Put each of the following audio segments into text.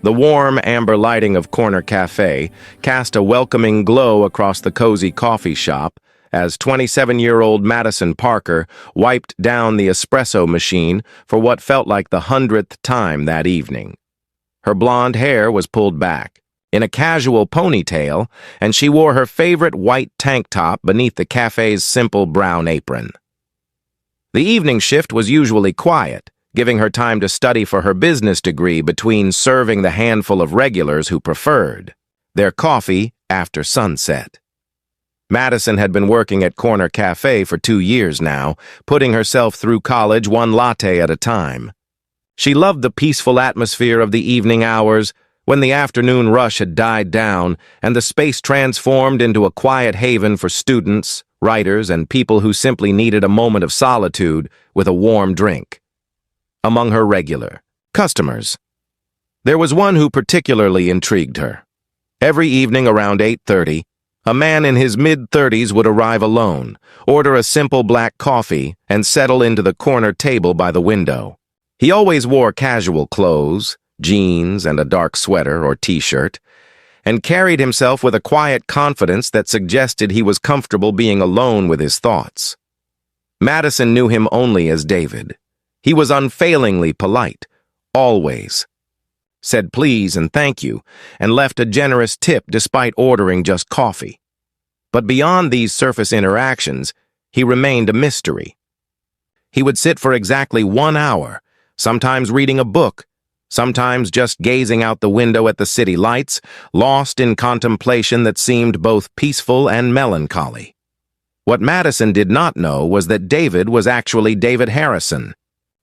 The warm, amber lighting of Corner Cafe cast a welcoming glow across the cozy coffee shop as 27-year-old Madison Parker wiped down the espresso machine for what felt like the 100th time that evening. Her blonde hair was pulled back, in a casual ponytail, and she wore her favorite white tank top beneath the cafe's simple brown apron. The evening shift was usually quiet, giving her time to study for her business degree between serving the handful of regulars who preferred their coffee after sunset. Madison had been working at Corner Cafe for 2 years now, putting herself through college one latte at a time. She loved the peaceful atmosphere of the evening hours, when the afternoon rush had died down and the space transformed into a quiet haven for students, writers, and people who simply needed a moment of solitude with a warm drink. Among her regular customers, there was one who particularly intrigued her. Every evening around 8:30, a man in his mid-30s would arrive alone, order a simple black coffee, and settle into the corner table by the window. He always wore casual clothes, jeans, and a dark sweater or t-shirt, and carried himself with a quiet confidence that suggested he was comfortable being alone with his thoughts. Madison knew him only as David. He was unfailingly polite, always. Said please and thank you, and left a generous tip despite ordering just coffee. But beyond these surface interactions, he remained a mystery. He would sit for exactly 1 hour, sometimes reading a book, sometimes just gazing out the window at the city lights, lost in contemplation that seemed both peaceful and melancholy. What Madison did not know was that David was actually David Harrison,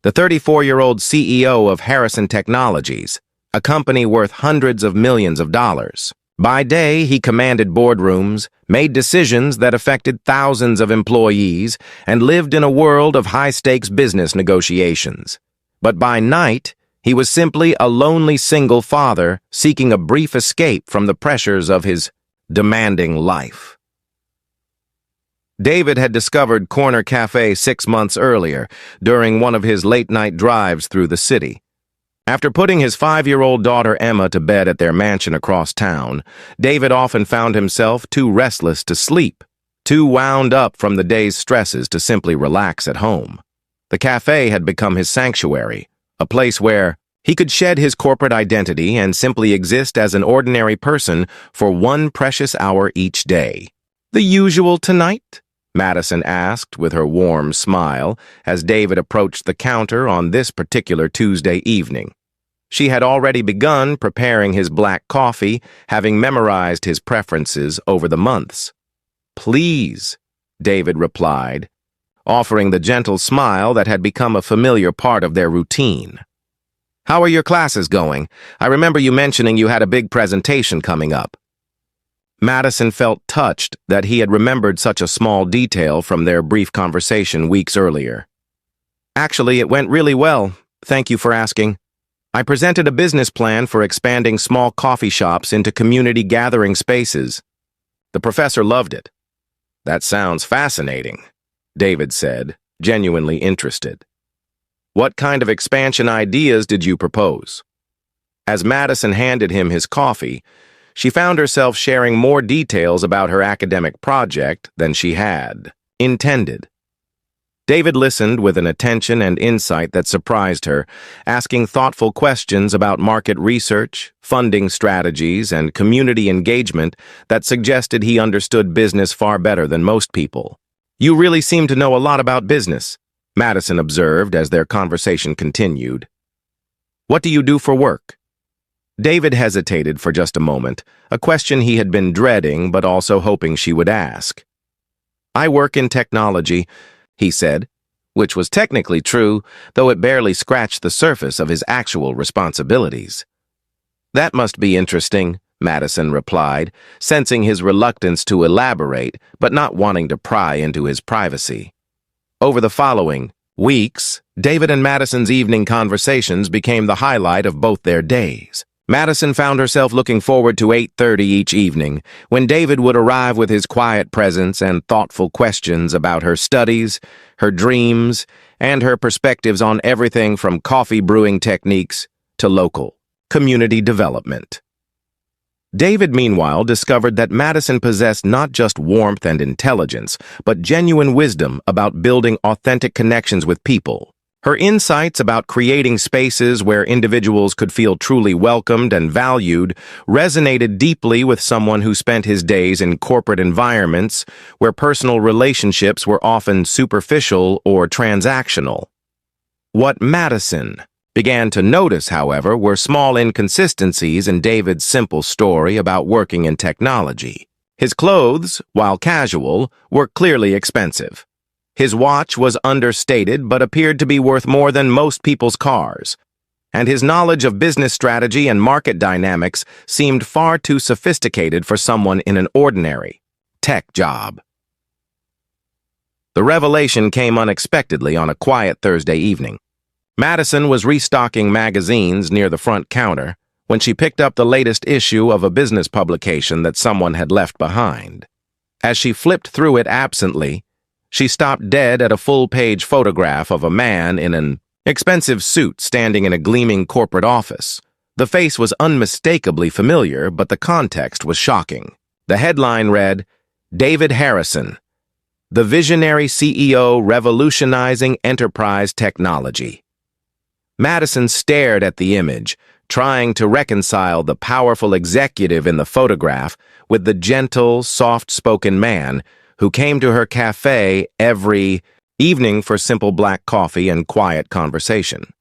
the 34-year-old CEO of Harrison Technologies, a company worth hundreds of millions of dollars. By day, he commanded boardrooms, made decisions that affected thousands of employees, and lived in a world of high-stakes business negotiations. But by night, he was simply a lonely single father seeking a brief escape from the pressures of his demanding life. David had discovered Corner Cafe 6 months earlier, during one of his late-night drives through the city. After putting his 5-year-old daughter Emma to bed at their mansion across town, David often found himself too restless to sleep, too wound up from the day's stresses to simply relax at home. The cafe had become his sanctuary, a place where he could shed his corporate identity and simply exist as an ordinary person for 1 precious hour each day. "The usual tonight?" Madison asked with her warm smile as David approached the counter on this particular Tuesday evening. She had already begun preparing his black coffee, having memorized his preferences over the months. "Please," David replied, offering the gentle smile that had become a familiar part of their routine. "How are your classes going? I remember you mentioning you had a big presentation coming up." Madison felt touched that he had remembered such a small detail from their brief conversation weeks earlier. "Actually, it went really well. Thank you for asking. I presented a business plan for expanding small coffee shops into community gathering spaces. The professor loved it." "That sounds fascinating," David said, genuinely interested. "What kind of expansion ideas did you propose?" As Madison handed him his coffee, she found herself sharing more details about her academic project than she had intended. David listened with an attention and insight that surprised her, asking thoughtful questions about market research, funding strategies, and community engagement that suggested he understood business far better than most people. "You really seem to know a lot about business," Madison observed as their conversation continued. "What do you do for work?" David hesitated for just a moment, a question he had been dreading but also hoping she would ask. "I work in technology," he said, which was technically true, though it barely scratched the surface of his actual responsibilities. "That must be interesting," Madison replied, sensing his reluctance to elaborate, but not wanting to pry into his privacy. Over the following weeks, David and Madison's evening conversations became the highlight of both their days. Madison found herself looking forward to 8:30 each evening, when David would arrive with his quiet presence and thoughtful questions about her studies, her dreams, and her perspectives on everything from coffee brewing techniques to local community development. David, meanwhile, discovered that Madison possessed not just warmth and intelligence, but genuine wisdom about building authentic connections with people. Her insights about creating spaces where individuals could feel truly welcomed and valued resonated deeply with someone who spent his days in corporate environments where personal relationships were often superficial or transactional. What Madison began to notice, however, were small inconsistencies in David's simple story about working in technology. His clothes, while casual, were clearly expensive. His watch was understated but appeared to be worth more than most people's cars, and his knowledge of business strategy and market dynamics seemed far too sophisticated for someone in an ordinary tech job. The revelation came unexpectedly on a quiet Thursday evening. Madison was restocking magazines near the front counter when she picked up the latest issue of a business publication that someone had left behind. As she flipped through it absently, she stopped dead at a full-page photograph of a man in an expensive suit standing in a gleaming corporate office. The face was unmistakably familiar, but the context was shocking. The headline read, "David Harrison, the visionary CEO revolutionizing enterprise technology." Madison stared at the image, trying to reconcile the powerful executive in the photograph with the gentle, soft-spoken man who came to her cafe every evening for simple black coffee and quiet conversation.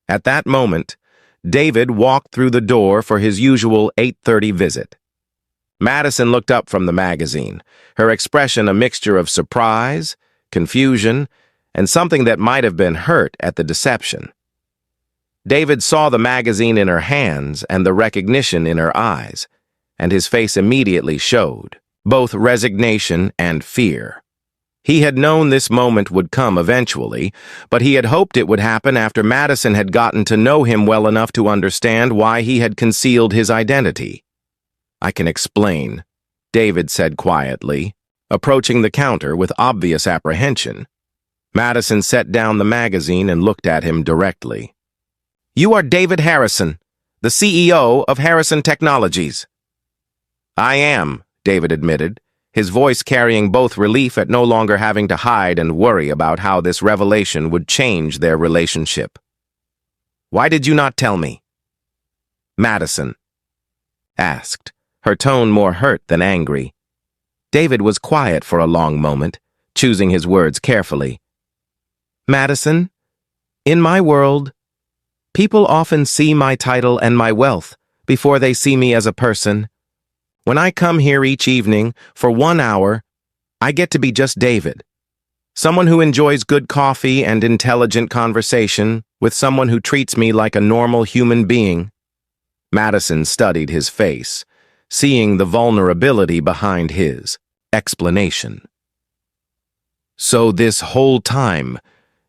At that moment, David walked through the door for his usual 8:30 visit. Madison looked up from the magazine, her expression a mixture of surprise, confusion, and something that might have been hurt at the deception. David saw the magazine in her hands and the recognition in her eyes, and his face immediately showed both resignation and fear. He had known this moment would come eventually, but he had hoped it would happen after Madison had gotten to know him well enough to understand why he had concealed his identity. "I can explain," David said quietly, approaching the counter with obvious apprehension. Madison set down the magazine and looked at him directly. "You are David Harrison, the CEO of Harrison Technologies." "I am," David admitted, his voice carrying both relief at no longer having to hide and worry about how this revelation would change their relationship. "Why did you not tell me?" Madison asked, her tone more hurt than angry. David was quiet for a long moment, choosing his words carefully. "Madison, in my world, people often see my title and my wealth before they see me as a person. When I come here each evening for 1 hour, I get to be just David, someone who enjoys good coffee and intelligent conversation with someone who treats me like a normal human being." Madison studied his face, seeing the vulnerability behind his explanation. "So this whole time,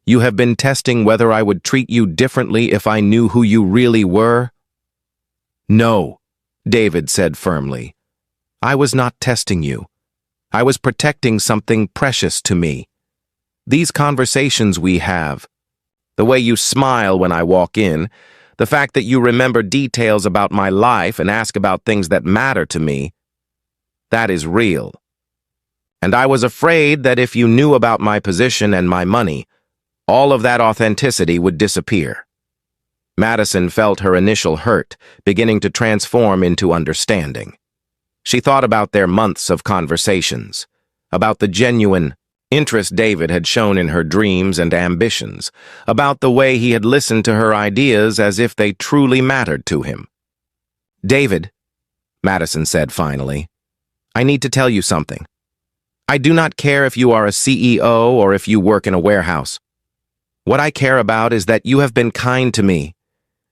you have been testing whether I would treat you differently if I knew who you really were?" "No," David said firmly. "I was not testing you. I was protecting something precious to me. These conversations we have, the way you smile when I walk in, the fact that you remember details about my life and ask about things that matter to me, that is real. And I was afraid that if you knew about my position and my money, all of that authenticity would disappear." Madison felt her initial hurt beginning to transform into understanding. She thought about their months of conversations, about the genuine interest David had shown in her dreams and ambitions, about the way he had listened to her ideas as if they truly mattered to him. "David," Madison said finally, "I need to tell you something. I do not care if you are a CEO or if you work in a warehouse. What I care about is that you have been kind to me,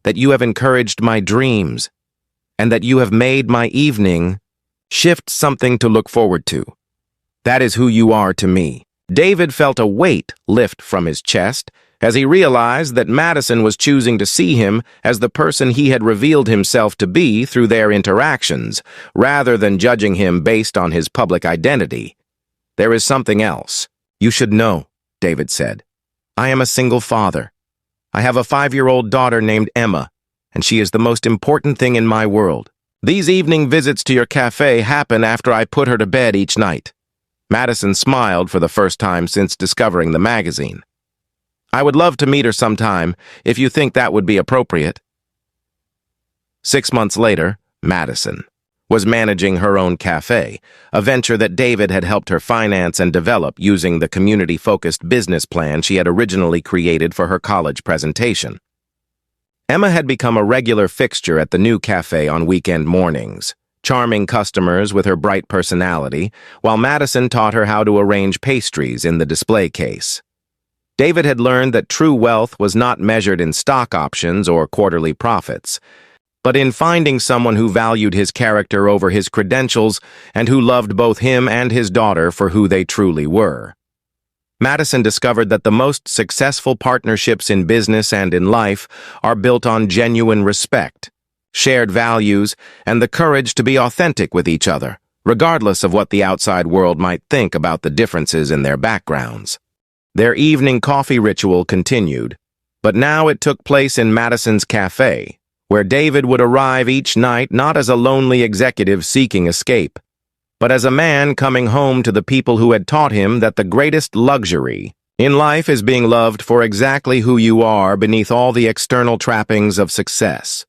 that you have encouraged my dreams, and that you have made my evening shift something to look forward to. That is who you are to me." David felt a weight lift from his chest as he realized that Madison was choosing to see him as the person he had revealed himself to be through their interactions, rather than judging him based on his public identity. "There is something else you should know," David said. "I am a single father. I have a 5-year-old daughter named Emma, and she is the most important thing in my world. These evening visits to your cafe happen after I put her to bed each night." Madison smiled for the first time since discovering the magazine. "I would love to meet her sometime, if you think that would be appropriate." 6 months later, Madison was managing her own cafe, a venture that David had helped her finance and develop using the community-focused business plan she had originally created for her college presentation. Emma had become a regular fixture at the new cafe on weekend mornings, charming customers with her bright personality, while Madison taught her how to arrange pastries in the display case. David had learned that true wealth was not measured in stock options or quarterly profits, but in finding someone who valued his character over his credentials and who loved both him and his daughter for who they truly were. Madison discovered that the most successful partnerships in business and in life are built on genuine respect, shared values, and the courage to be authentic with each other, regardless of what the outside world might think about the differences in their backgrounds. Their evening coffee ritual continued, but now it took place in Madison's cafe, where David would arrive each night not as a lonely executive seeking escape, but as a man coming home to the people who had taught him that the greatest luxury in life is being loved for exactly who you are beneath all the external trappings of success.